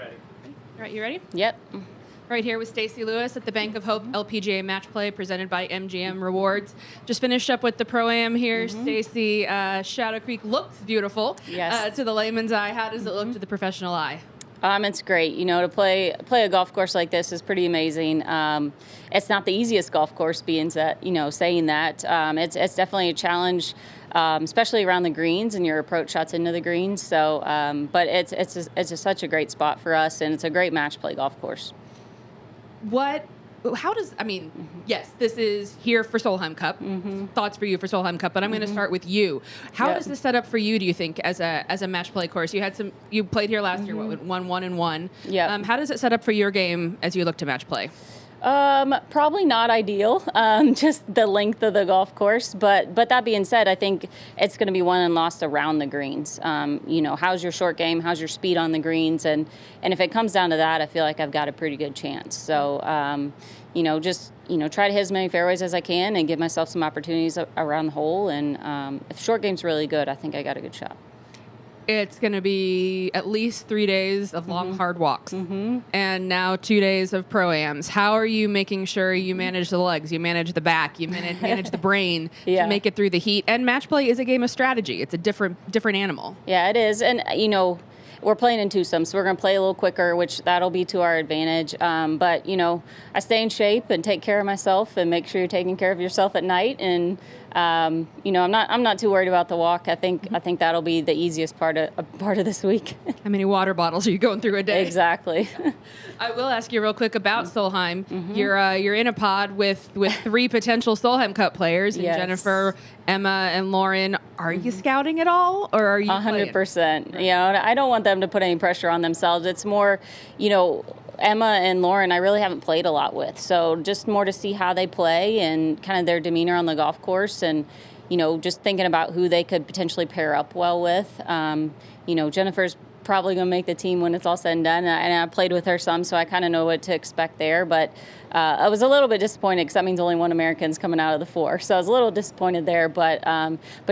Ready. All right, you ready? Yep. Right here with Stacy Lewis at the Bank of Hope LPGA Match Play presented by MGM Rewards. Just finished up with the Pro-Am here. Stacy, Shadow Creek looks beautiful Yes. to the layman's eye. How does it look to the professional eye? It's great. You know, to play a golf course like this is pretty amazing. It's not the easiest golf course, saying that. It's definitely a challenge, especially around the greens and your approach shots into the greens. So, but it's such a great spot for us, and it's a great match play golf course. Yes, this is here for Solheim Cup. Thoughts for you for Solheim Cup, but I'm going to start with you. How does this set up for you, do you think, as a match play course? You played here last year, won 1-1. Yeah. How does it set up for your game as you look to match play? Probably not ideal, just the length of the golf course. But that being said, I think it's going to be won and lost around the greens. How's your short game? How's your speed on the greens? And if it comes down to that, I feel like I've got a pretty good chance. So, try to hit as many fairways as I can and give myself some opportunities around the hole. And if short game's really good, I think I got a good shot. It's going to be at least 3 days of long, hard walks. And now 2 days of Pro-Ams. How are you making sure you manage the legs, you manage the back, you manage the brain to make it through the heat? And match play is a game of strategy. It's a different animal. Yeah, it is. And, we're playing in twosome, so we're going to play a little quicker, which that'll be to our advantage. But, I stay in shape and take care of myself and make sure you're taking care of yourself at night. And, I'm not too worried about the walk. I think that'll be the easiest part of this week. How many water bottles are you going through a day? Exactly. I will ask you real quick about Solheim. You're in a pod with 3 potential Solheim Cup players, and Jennifer, Emma, and Lauren. Are you scouting at all, or are you 100%? I don't want them to put any pressure on themselves. It's more, Emma and Lauren, I really haven't played a lot with. So just more to see how they play and kind of their demeanor on the golf course, and, just thinking about who they could potentially pair up well with. Jennifer's probably going to make the team when it's all said and done. And I played with her some, so I kind of know what to expect there. But I was a little bit disappointed because that means only one American's coming out of the 4. So I was a little disappointed there. But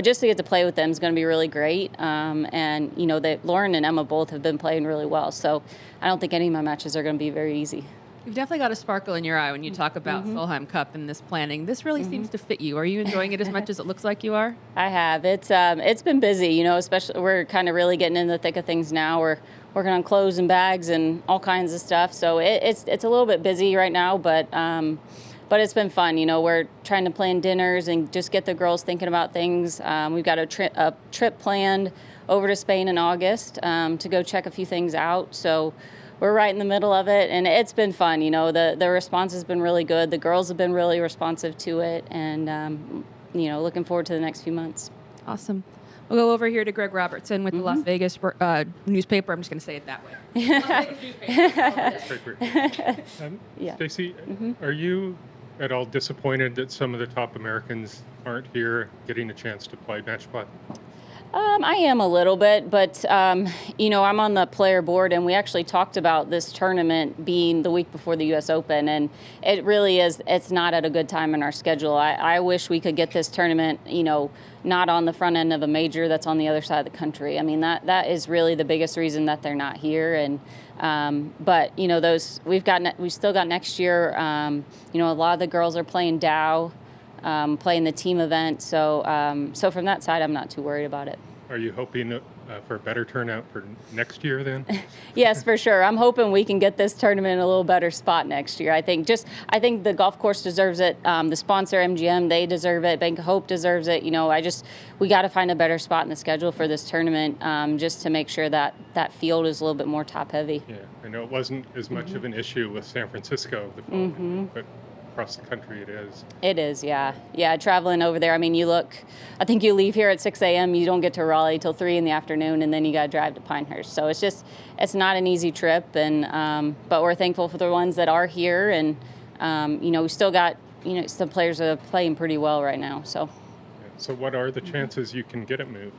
just to get to play with them is going to be really great. Lauren and Emma both have been playing really well. So I don't think any of my matches are going to be very easy. You've definitely got a sparkle in your eye when you talk about Solheim Cup and this planning. This really seems to fit you. Are you enjoying it as much as it looks like you are? I have. It's been busy, especially we're kind of really getting in the thick of things now. We're working on clothes and bags and all kinds of stuff. So it's a little bit busy right now, but it's been fun. We're trying to plan dinners and just get the girls thinking about things. We've got a trip planned over to Spain in August to go check a few things out. So we're right in the middle of it, and it's been fun. The response has been really good. The girls have been really responsive to it, and looking forward to the next few months. Awesome. We'll go over here to Greg Robertson with the Las Vegas newspaper. I'm just going to say it that way. Stacy, are you at all disappointed that some of the top Americans aren't here getting a chance to play match play? I am a little bit, but, I'm on the player board, and we actually talked about this tournament being the week before the U.S. Open, and it really is, it's not at a good time in our schedule. I wish we could get this tournament, not on the front end of a major that's on the other side of the country. I mean, that is really the biggest reason that they're not here. And, but, we've still got next year. A lot of the girls are playing Dow. Playing the team event, so from that side, I'm not too worried about it. Are you hoping for a better turnout for next year then? Yes, for sure. I'm hoping we can get this tournament in a little better spot next year. I think the golf course deserves it. The sponsor, MGM, they deserve it. Bank of Hope deserves it. We got to find a better spot in the schedule for this tournament, just to make sure that field is a little bit more top heavy. Yeah, I know it wasn't as much of an issue with San Francisco the following, but across the country it is. It is, yeah. Yeah, traveling over there. I mean, I think you leave here at 6 a.m., you don't get to Raleigh till 3 in the afternoon, and then you got to drive to Pinehurst. So it's not an easy trip, and but we're thankful for the ones that are here, and, we still got, some players that are playing pretty well right now, so. Yeah. So what are the chances you can get it moved?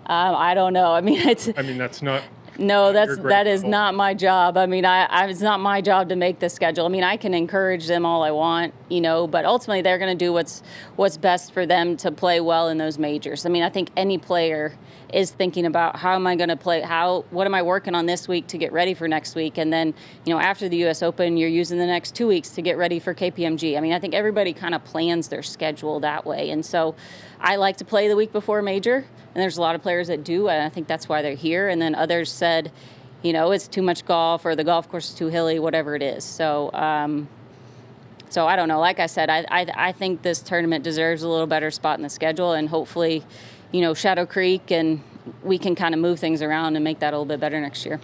I don't know. I mean, that's not No, You're a great that is couple. not my job. I mean, it's not my job to make the schedule. I mean, I can encourage them all I want, but ultimately they're going to do what's best for them to play well in those majors. I mean, I think any player is thinking about how am I going to play, what am I working on this week to get ready for next week, and then after the U.S. Open, you're using the next 2 weeks to get ready for KPMG. I mean, I think everybody kind of plans their schedule that way, and so I like to play the week before a major, and there's a lot of players that do, and I think that's why they're here. And then others said, it's too much golf, or the golf course is too hilly, whatever it is. So, so I don't know. Like I said, I think this tournament deserves a little better spot in the schedule, and hopefully, Shadow Creek, and we can kind of move things around and make that a little bit better next year.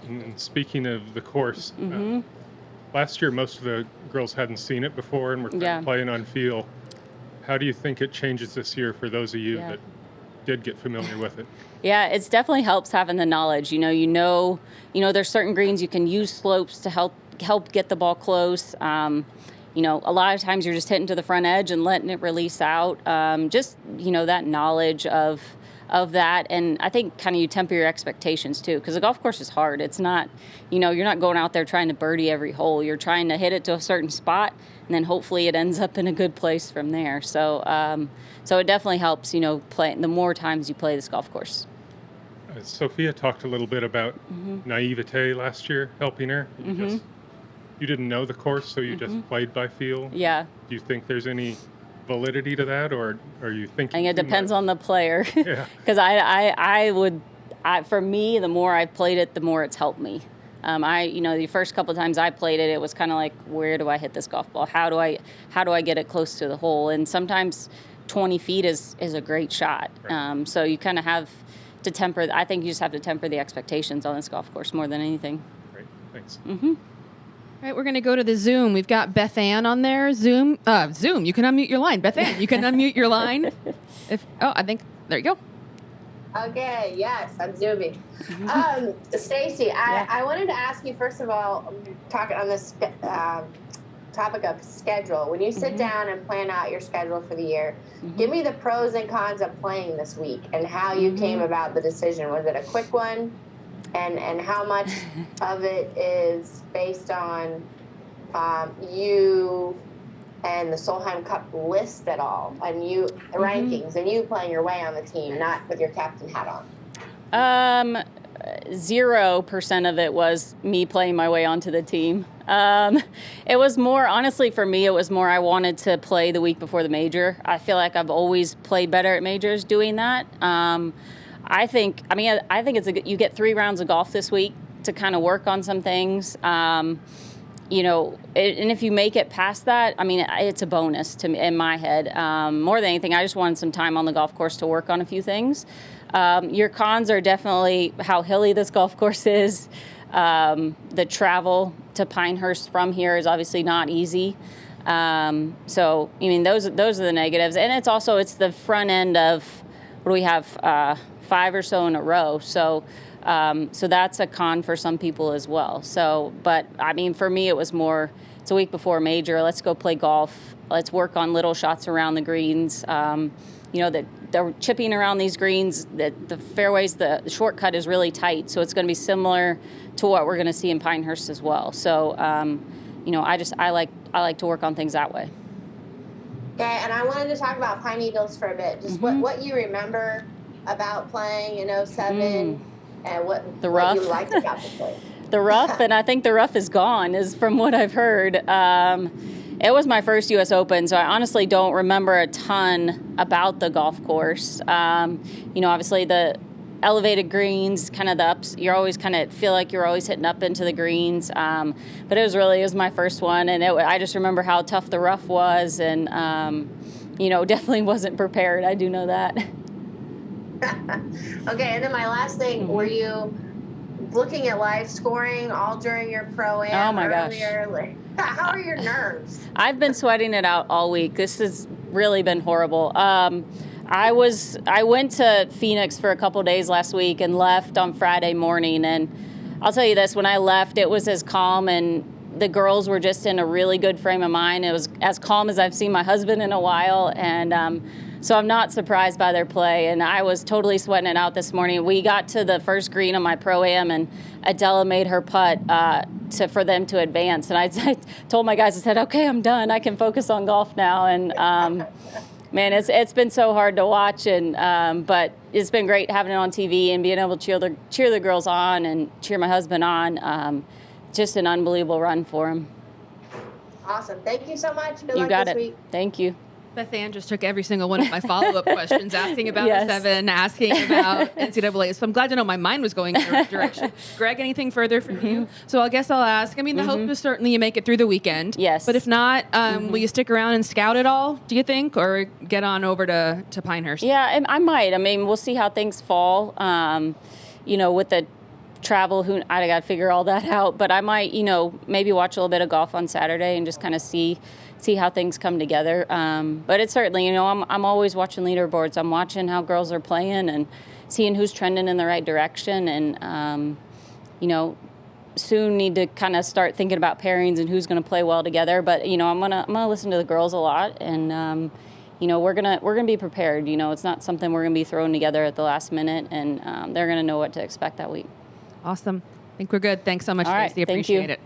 And speaking of the course, last year most of the girls hadn't seen it before and were kind of playing on feel. How do you think it changes this year for those of you that did get familiar with it? Yeah, it definitely helps having the knowledge. There's certain greens you can use slopes to help get the ball close. A lot of times you're just hitting to the front edge and letting it release out. That knowledge of that. And I think kind of you temper your expectations too, because the golf course is hard. It's not, you're not going out there trying to birdie every hole. You're trying to hit it to a certain spot, and then hopefully it ends up in a good place from there. So, so it definitely helps, play the more times you play this golf course. Sophia talked a little bit about naivete last year, helping her. You didn't know the course, so you just played by feel. Yeah. Do you think there's any validity to that, or are you thinking? I think it depends on the player. Yeah. Because for me, the more I've played it, the more it's helped me. The first couple of times I played it, it was kind of like, where do I hit this golf ball? How do I get it close to the hole? And sometimes 20 feet is a great shot. Right. So you kind of have to temper. I think you just have to temper the expectations on this golf course more than anything. Great. Thanks. All right, we're going to go to the Zoom. We've got Beth Ann on there. Zoom, you can unmute your line. Beth Ann, you can unmute your line. I think, there you go. Okay, yes, I'm zooming. Stacy, I wanted to ask you, first of all, talking on this topic of schedule. When you sit down and plan out your schedule for the year, give me the pros and cons of playing this week and how you came about the decision. Was it a quick one? And how much of it is based on you and the Solheim Cup list at all, and you rankings, and you playing your way on the team, not with your captain hat on? 0% of it was me playing my way onto the team. It was more, honestly, for me, it was more I wanted to play the week before the major. I feel like I've always played better at majors doing that. I think you get 3 rounds of golf this week to kind of work on some things. And if you make it past that, it's a bonus to me in my head. More than anything, I just wanted some time on the golf course to work on a few things. Your cons are definitely how hilly this golf course is. The travel to Pinehurst from here is obviously not easy. Those are the negatives. And it's the front end of, what do we have, 5 or so in a row. So that's a con for some people as well. But for me, it was more, it's a week before a major. Let's go play golf. Let's work on little shots around the greens. They're chipping around these greens. The fairways, the shortcut is really tight. So it's going to be similar to what we're going to see in Pinehurst as well. So, I like to work on things that way. Okay, and I wanted to talk about Pine Eagles for a bit. Just what you remember about playing in 07 and what you liked about the play. The rough, and I think the rough is gone, is from what I've heard. It was my first U.S. Open, so I honestly don't remember a ton about the golf course. Obviously the elevated greens, kind of the ups, you always kind of feel like you're always hitting up into the greens. But it was my first one, and I just remember how tough the rough was, and definitely wasn't prepared. I do know that. Okay, and then my last thing, were you looking at live scoring all during your pro-am? Oh my gosh. How are your nerves? I've been sweating it out all week. This has really been horrible. I went to Phoenix for a couple days last week and left on Friday morning, and I'll tell you this, when I left, it was as calm, and the girls were just in a really good frame of mind. It was as calm as I've seen my husband in a while, and So I'm not surprised by their play, and I was totally sweating it out this morning. We got to the first green on my Pro-Am, and Adela made her putt for them to advance. And I told my guys, I said, okay, I'm done. I can focus on golf now. And man, it's been so hard to watch, and but it's been great having it on TV and being able to cheer the girls on and cheer my husband on. Just an unbelievable run for him. Awesome. Thank you so much. Good You luck got this it. week. Thank you. Beth Ann just took every single one of my follow-up questions, asking about Yes. the 7, asking about NCAA. So I'm glad to know my mind was going in the right direction. Greg, anything further from you? So I guess I'll ask. I mean, the hope is certainly you make it through the weekend. Yes. But if not, will you stick around and scout at all, do you think? Or get on over to Pinehurst? Yeah, I might. I mean, we'll see how things fall. With the travel, I got to figure all that out. But I might, maybe watch a little bit of golf on Saturday and just kind of see how things come together. But it's certainly, I'm always watching leaderboards. I'm watching how girls are playing and seeing who's trending in the right direction. And, soon need to kind of start thinking about pairings and who's going to play well together. But, I'm gonna listen to the girls a lot, and we're gonna be prepared. It's not something we're gonna be throwing together at the last minute, and they're gonna know what to expect that week. Awesome. I think we're good. Thanks so much, All right, Stacy. thank you. Appreciate it.